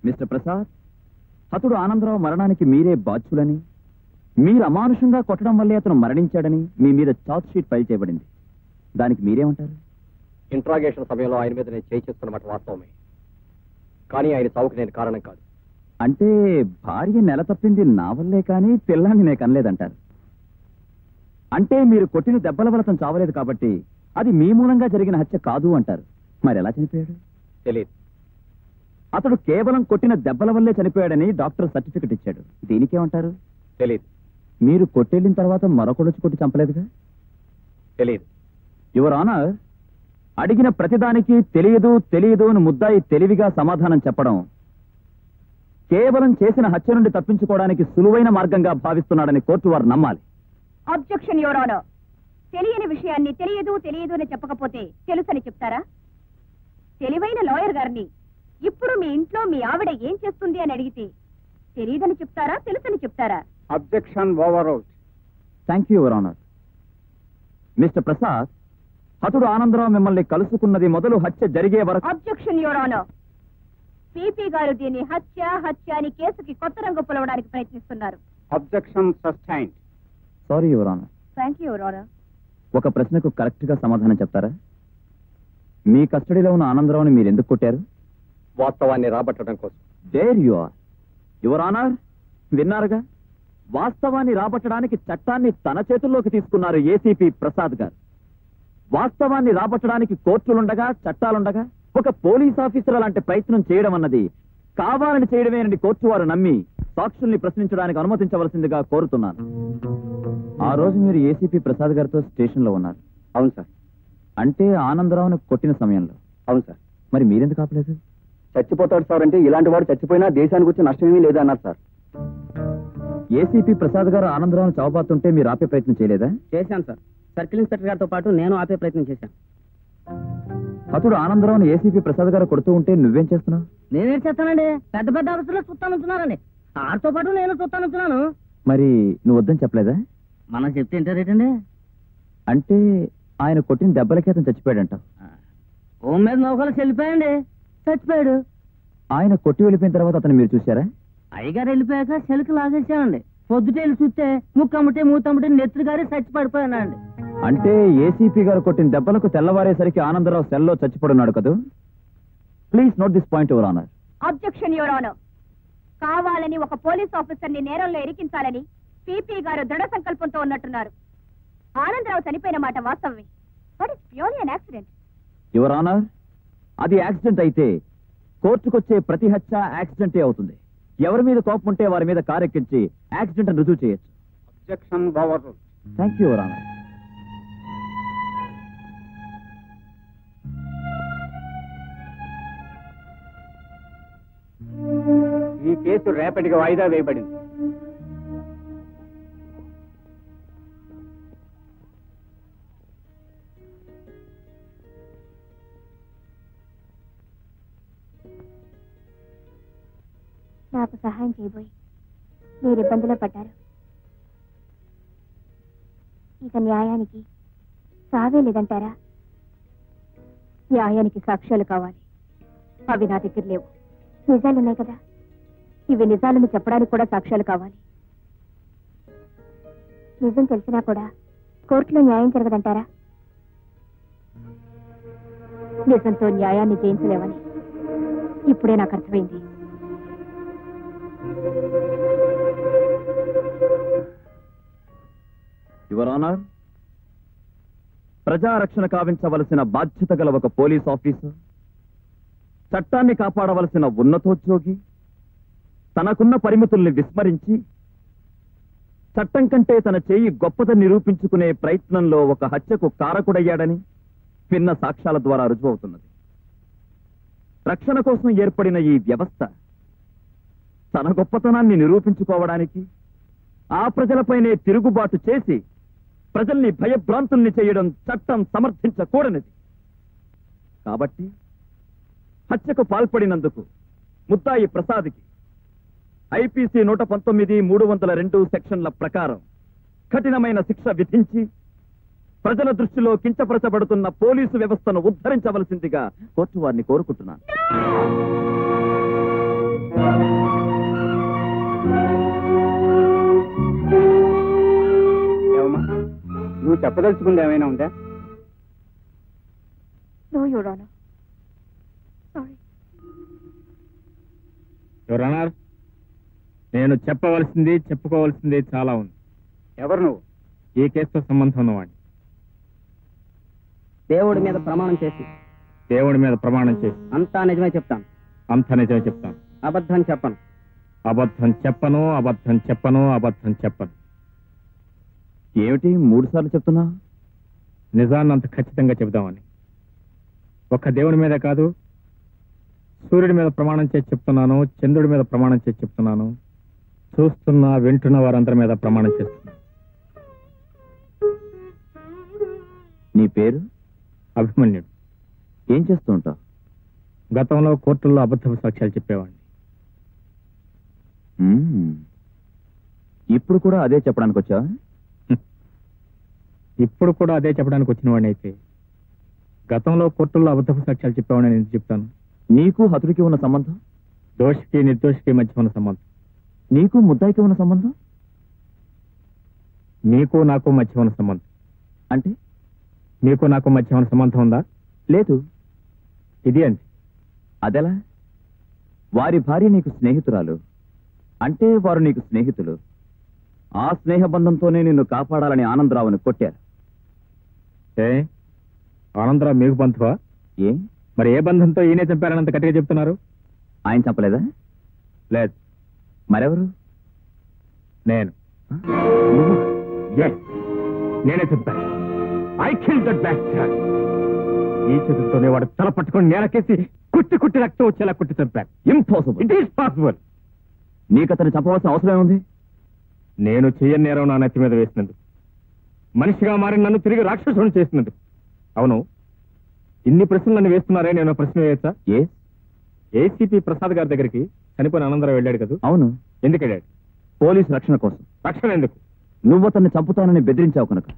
Mister Prasad, అతడు ఆనందరావు మరణానికి మీరే బాధ్యులని, మీరు అమానుషంగా కొట్టడం వల్లే అతను మరణించాడని మీ మీద చార్జ్ షీట్ ఫైల్ చేయబడింది. దానికి మీరేమంటారు? ఇంట్రాగేషన్ సమయంలో ఆయన మీద నేను చేయిస్తున్నమాట వాస్తవమే, కానీ ఆయన చావుకు నేను కారణం కాదు. అంటే భార్య నెల తప్పింది నా వల్లే కానీ పిల్లాన్ని నేను కనలేదంటారు. అంటే మీరు కొట్టిన దెబ్బల వల్ల అతను చావలేదు కాబట్టి అది మీ మూలంగా జరిగిన హత్య కాదు అంటారు. మరి ఎలా చనిపోయాడు? తెలియదు. అతడు కేవలం కొట్టిన దెబ్బల వల్లే చనిపోయాడని డాక్టర్ సర్టిఫికెట్ ఇచ్చాడు. దీనికేమంటారు? తెలియదు. మీరు కొట్టెళ్ళిన తర్వాత మరొకడొచ్చి కొట్టి చంపలేదుగా? తెలియదు. యువర్ ఆనర్, అడిగిన ప్రతిదానికి తెలియదు తెలియదు అని ముద్దాయి తెలివిగా సమాధానం చెప్పడం కేవలం చేసిన హత్య నుండి తప్పించుకోవడానికి సులువైన మార్గంగా భావిస్తున్నాడని కోర్టు వారు నమ్మాలి. Objection your honour. తెలియని విషయాన్ని తెలియదు తెలియదు అని చెప్పకపోతే తెలుసని చెప్తారా? తెలివైన లాయర్ గారిని ఇప్పుడు మీ ఇంట్లో మీ ఆవిడ ఏం చేస్తుంది అని అడిగితే తెలియదని చెప్తారా, తెలుసని చెప్తారా? Objection over. Thank you your honour. Mister Prasad, అతడు ఆనందరావు మిమ్మల్ని కలుసుకున్నది మొదలు హత్య జరిగే వరకు. Objection your honour. పీపీ గారు దీన్ని హత్య అని కేసుకి కొత్త రంగు పొలవడానికి ప్రయత్నిస్తున్నారు. Objection sustained. Sorry your honour. Thank you your honour. ఒక ప్రశ్నకు కరెక్ట్ గా సమాధానం చెప్తారా? మీ కస్టడీలో ఉన్న ఆనందరావుని మీరు ఎందుకు కొట్టారు? వాస్తవాన్ని రాబట్టడం కోసం. There you are your honour. విన్నారుగా, వాస్తవాన్ని రాబట్టడానికి చట్టాన్ని తన చేతుల్లోకి తీసుకున్నారు ఏసీపీ ప్రసాద్ గారు. వాస్తవాన్ని రాబట్టడానికి కోర్టులుండగా చట్టాలుండగా ఒక పోలీస్ ఆఫీసర్ అలాంటి ప్రయత్నం చేయడం అన్నది కావాలని చేయడమేనని కోర్టు వారు నమ్మి సాక్షుల్ని ప్రశ్నించడానికి అనుమతించవలసిందిగా కోరుతున్నాను. ఆ రోజు మీరు ఏసీపీ ప్రసాద్ గారితో స్టేషన్ లో ఉన్నారు. అవును సార్. అంటే ఆనందరావును కొట్టిన సమయంలో? అవును సార్. మరి మీరెందుకు ఆపలేదు? చచ్చిపోతాడు సార్ అంటే ఇలాంటి వాడు చచ్చిపోయినా దేశానికి వచ్చి నష్టమేమీ లేదన్నారు సార్. ఏసీపీ ప్రసాద్ గారు ఆనందరావును చావబాతుంటే మీరు ఆపే ప్రయత్నం చేయలేదా? చేశాను సార్. సర్కిల్ ఇన్స్పెక్టర్ గారితో పాటు నేను ఆపే ప్రయత్నం చేశాను. అతడు ఆనందరావును ఏసీపీ ప్రసాద్ గారు కొడుతూ ఉంటే నువ్వేం చేస్తున్నావు? నేనేం చేస్తానండి, పెద్ద పెద్ద ఆఫీసులో చూస్తానంటున్నారండి. ఆడితో పాటు నేను చూస్తానంటున్నాను. మరి నువ్వు వద్దని చెప్పలేదా? మనం చెప్తే ఏంటారేటండి? అంటే ఆయన కొట్టిన దెబ్బలకి అతను చచ్చిపోయాడంట. హోమ్ మీద నౌకలు చెల్లిపోయండి, చచ్చిపోయాడు. ఆయన కొట్టి వెళ్ళిపోయిన తర్వాత అతను మీరు చూశారా? అయ్యగారు వెళ్ళిపోయాక చెలుకు లాగేసామండి. పొద్దుటేళ్ళు చూస్తే ముక్కమ్మటే మూతమ్మటే నెత్తురు గారి చచ్చి పడిపోయానండి. అంటే ఏసీపీ గారు కొట్టిన దెబ్బలకు తెల్లవారేసరికి ఆనందరావు సెల్లో చచ్చిపడున్నాడు కదా? Please note this point your honour. Objection your honour. కావాలని ఒక పోలీస్ ఆఫీసర్ ని నేరంలో ఇరికించాలని పీపీ గారు దృఢ సంకల్పంతో ఉన్నట్టున్నారు. ఆనందరావు చనిపోయిన మాట వాస్తవమే, but it's purely an accident. Your honour, అది యాక్సిడెంట్ అయితే కోర్టుకొచ్చే ప్రతి హత్య యాక్సిడెంటే అవుతుంది. ఎవరి మీద కోపం ఉంటే వారి మీద కారెక్కించి యాక్సిడెంట్ రుజువు చేయొచ్చు. Objection over. Thank you your honour. ఈ కేసు రేపటికి వాయిదా వేయబడింది. నాకు సహాయం చేయబోయి మీరు ఇబ్బందిలో పడ్డారు. ఇక న్యాయానికి సావే లేదంటారా? న్యాయానికి సాక్ష్యాలు కావాలి. అవి నా దగ్గర లేవు. నిజాలున్నాయి కదా, ఇవి నిజాలను చెప్పడానికి కూడా సాక్ష్యాలు కావాలి. నిజం తెలిసినా కూడా కోర్టులో న్యాయం జరగదంటారా? నిజంతో న్యాయాన్ని జయించలేవని ఇప్పుడే నాకు అర్థమైంది. యువర్ ఆనర్, ప్రజారక్షణ కావించవలసిన బాధ్యత గల ఒక పోలీస్ ఆఫీసర్, చట్టాన్ని కాపాడవలసిన ఉన్నతోద్యోగి తనకున్న పరిమితుల్ని విస్మరించి చట్టం కంటే తన చేయి గొప్పదని నిరూపించుకునే ప్రయత్నంలో ఒక హత్యకు కారకుడయ్యాడని విన్న సాక్ష్యాల ద్వారా రుజువవుతున్నది. రక్షణ కోసం ఏర్పడిన ఈ వ్యవస్థ తన గొప్పతనాన్ని నిరూపించుకోవడానికి ఆ ప్రజలపైనే తిరుగుబాటు చేసి ప్రజల్ని భయభ్రాంతుల్ని చేయడం చట్టం సమర్థించకూడనిది. కాబట్టి హత్యకు పాల్పడినందుకు ముద్దాయి ప్రసాద్కి ఐపీసీ 119(302) సెక్షన్ల ప్రకారం కఠినమైన శిక్ష విధించి ప్రజల దృష్టిలో కించపరచబడుతున్న పోలీసు వ్యవస్థను ఉద్ధరించవలసిందిగా కోర్టు వారిని కోరుకుంటున్నాను. నువ్వు చెప్పదలుచుకుంది ఏమైనా ఉందా? No your honour. Sorry. Your honour, నేను చెప్పవలసింది చెప్పుకోవాల్సింది చాలా ఉంది. ఎవరు నువ్వు? ఈ కేసుతో సంబంధం ఉన్నవాడిని. దేవుడి మీద ప్రమాణం చేసి దేవుడి మీద ప్రమాణం చేసి అంతా నిజమే చెప్తాను, అంత నిజమే చెప్తాను. అబద్ధం చెప్పను. అబద్ధం చెప్పను, అబద్ధం చెప్పను, అబద్ధం చెప్పను. ఏమిటి 3 సార్లు చెప్తున్నా? నిజాన్ని అంత ఖచ్చితంగా చెబుదామని. ఒక్క దేవుడి మీద కాదు, సూర్యుడి మీద ప్రమాణం చేసి చెప్తున్నాను, చంద్రుడి మీద ప్రమాణం చేసి చెప్తున్నాను, చూస్తున్నా వింటున్న వారందరి మీద ప్రమాణం చేస్తున్నాను. నీ పేరు? అభిమన్యుడు. ఏం చేస్తూ ఉంటావు? గతంలో కోర్టుల్లో అబద్ధపు సాక్ష్యాలు చెప్పేవాడిని. ఇప్పుడు కూడా అదే చెప్పడానికి వచ్చా? ఇప్పుడు కూడా అదే చెప్పడానికి వచ్చిన వాడిని అయితే గతంలో కోర్టుల్లో అబద్ధపు సాక్ష్యాలు చెప్పేవాడిని నేను చెప్తాను. నీకు హతుడికి ఉన్న సంబంధం? దోషికి నిర్దోషికి మధ్య ఉన్న సంబంధం. నీకు ముద్దాయికి ఉన్న సంబంధం? నీకు నాకు మధ్య ఉన్న సంబంధం. అంటే నీకు నాకు మధ్య ఉన్న సంబంధం ఉందా? లేదు. ఇది అంతే. అదెలా? వారి భార్య నీకు స్నేహితురాలు అంటే వారు నీకు స్నేహితులు. ఆ స్నేహ బంధంతోనే నిన్ను కాపాడాలని ఆనందరావుని కొట్టారు. ఏ ఆనందరావు మీకు బంధువా? ఏ మరి ఏ బంధంతో ఈయనే చంపారనంత గట్టిగా చెప్తున్నారు? ఆయన చంపలేదా? లేదు. మరెవరు? నేను. నువ్వు? Yes, నేనే చంపాను. I killed that bastard. ఈ చేతులతోనే వాడు తల పట్టుకొని నేలకేసి కుట్టి కుట్టి రక్తం వచ్చేలా కుట్టి చంపాను. ఇంపాసిబుల్. It is possible. నీకు అతను చంపవలసిన అవసరం ఏముంది? నేను చెయ్యని నేరం నా నెత్తి మీద వేసినందుకు, మనిషిగా మారి నన్ను తిరిగి రాక్షసుని చేసినందుకు. అవును, ఇన్ని ప్రశ్నలు నన్ను వేస్తున్నారే, నేను ప్రశ్న వేయచ్చా? ఏసీపీ ప్రసాద్ గారి దగ్గరికి చనిపోయిన ఆనందరావు వెళ్ళాడు కదా? అవును. ఎందుకు వెళ్ళాడు? పోలీసు రక్షణ కోసం. రక్షణ ఎందుకు? నువ్వు అతన్ని చంపుతానని బెదిరించావు కనుక.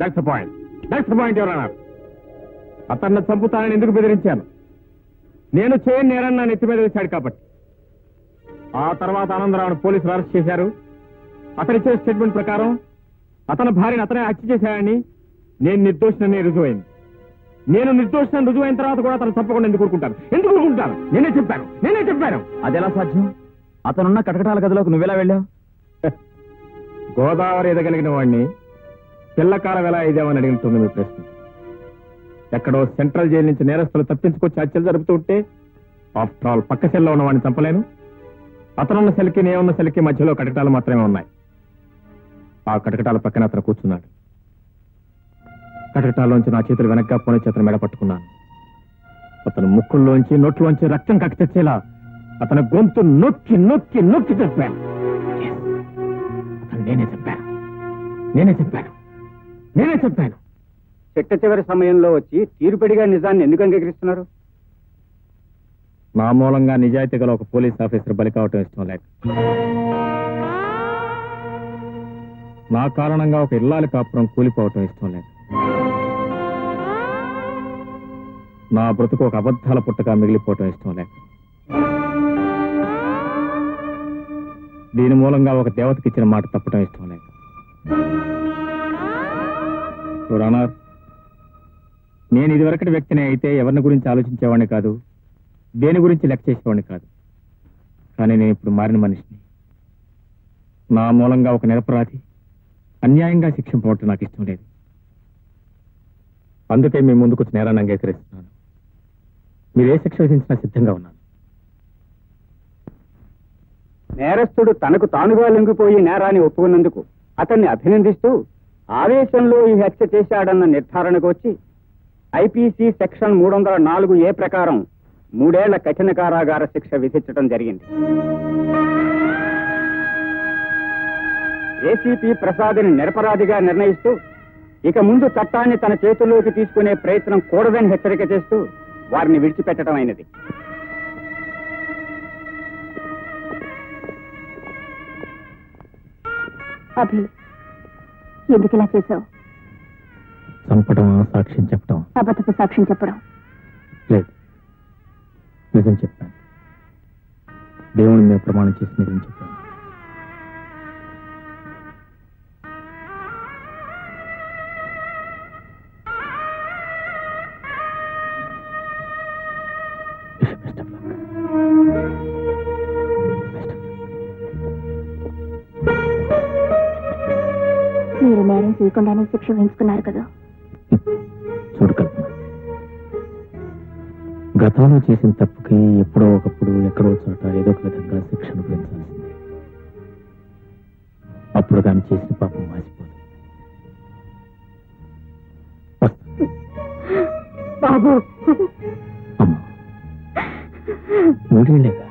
That's the point. That's the point ఎవరన్నా. అతన్ని చంపుతానని ఎందుకు బెదిరించాను? నేను చేయని నేరాన్ని నా నెత్తి మీద వేశాడు కాబట్టి. ఆ తర్వాత ఆనందరావును పోలీసులు అరెస్ట్ చేశారు. అతనిచ్చే స్టేట్మెంట్ ప్రకారం అతని భార్యను అతనే హత్య చేశాడని, నేను నిర్దోషిని రుజువైంది. నేను నిర్దోషిని రుజువైన తర్వాత కూడా అతను తప్పకుండా ఎందుకు ఊరుకుంటాను? ఎందుకు ఊరుకుంటాను? నేనే చెప్పాను. అదెలా సాధ్యం? అతనున్న కటకటాల గదిలోకి నువ్వెలా వెళ్ళావు? గోదావరి ఎదగలిగిన వాడిని పిల్లకాలం ఎలా ఇదేమని అడిగినట్టుంది మీ ప్రశ్న. ఎక్కడో సెంట్రల్ జైలు నుంచి నేరస్తులు తప్పించుకొచ్చి హత్యలు జరుపుతూ ఉంటే ఆఫ్టర్ ఆల్ పక్క సెల్లో ఉన్న వాడిని చంపలేను. అతనున్న సెల్కి నేనున్న సెల్కి మధ్యలో కటకటాలు మాత్రమే ఉన్నాయి. ఆ కటకటాల పక్కన అతను కూర్చున్నాడు. కటకటాల్లోంచి నా చేతులు వెనక్గా పోనిచ్చి అతను మెడ పట్టుకున్నాను. అతను ముక్కుల్లోంచి నోట్లోంచి రక్తం కక్కి తెచ్చేలా అతని గొంతు నొక్కి నొక్కి నొక్కి చెప్పాను. అతను నేనే చెప్పాను. చిట్ట చివరి సమయంలో వచ్చి తీరుపడిగా నిజాన్ని ఎందుకు అంగీకరిస్తున్నారు? నా మూలంగా నిజాయితీ గల ఒక పోలీస్ ఆఫీసర్ బలి కావటం ఇష్టం లేక, నా కారణంగా ఒక ఇల్లాలి కాపురం కూలిపోవటం ఇష్టం లేక, నా బ్రతుకు ఒక అబద్ధాల పుట్టగా మిగిలిపోవటం ఇష్టం లేక, దీని మూలంగా ఒక దేవతకి ఇచ్చిన మాట తప్పటం ఇష్టం లేక. నేను ఇదివరకటి వ్యక్తిని అయితే ఎవరిని గురించి ఆలోచించేవాడిని కాదు, దేని గురించి లెక్క చేసేవాడిని కాదు. కానీ నేను ఇప్పుడు మారిన మనిషిని. నా మూలంగా ఒక నిరపరాధి అన్యాయంగా శిక్షింపబడటం నాకు ఇష్టం లేదు. అందుకే మీ ముందుకు నేరాన్ని అంగీకరిస్తున్నాను. మీరు ఏ శిక్ష విధించినా సిద్ధంగా ఉన్నాను. నేరస్తుడు తనకు తానుగా లొంగిపోయి నేరాన్ని ఒప్పుకున్నందుకు అతన్ని అభినందిస్తూ ఆవేశంలో ఈ హత్య చేశాడన్న నిర్ధారణకు వచ్చి ఐపీసీ సెక్షన్ 304A ప్రకారం 3 ఏళ్ల కఠిన కారాగార శిక్ష విధించడం జరిగింది. ఏసీపీ ప్రసాద్ని నిరపరాధిగా నిర్ణయిస్తూ ఇక ముందు చట్టాన్ని తన చేతుల్లోకి తీసుకునే ప్రయత్నం కూడదని హెచ్చరిక చేస్తూ వారిని విడిచిపెట్టడం అయినది. అభి, ఎందుకు ఇలా చేశావు? చంపడం, సాక్ష్యం చెప్పడం. అబద్ధపు సాక్ష్యం చెప్పడం లేదు, నిజం చెప్పాను. దేవుని మీద ప్రమాణం చేసి నిజం చెప్పాను. మీరు నేరం చేయకుండానే శిక్ష వేయించుకున్నారు కదా. చూడు కల్పన, గతంలో చేసిన తప్పుకి ఎప్పుడో ఒకప్పుడు ఎక్కడో చోట ఏదో ఒక విధంగా శిక్ష అనుభవించాల్సిందే. అప్పుడు కానీ చేసిన పాపం మాసిపోదు. బాబు, అమ్మా, 3 ఏళ్ళేగా.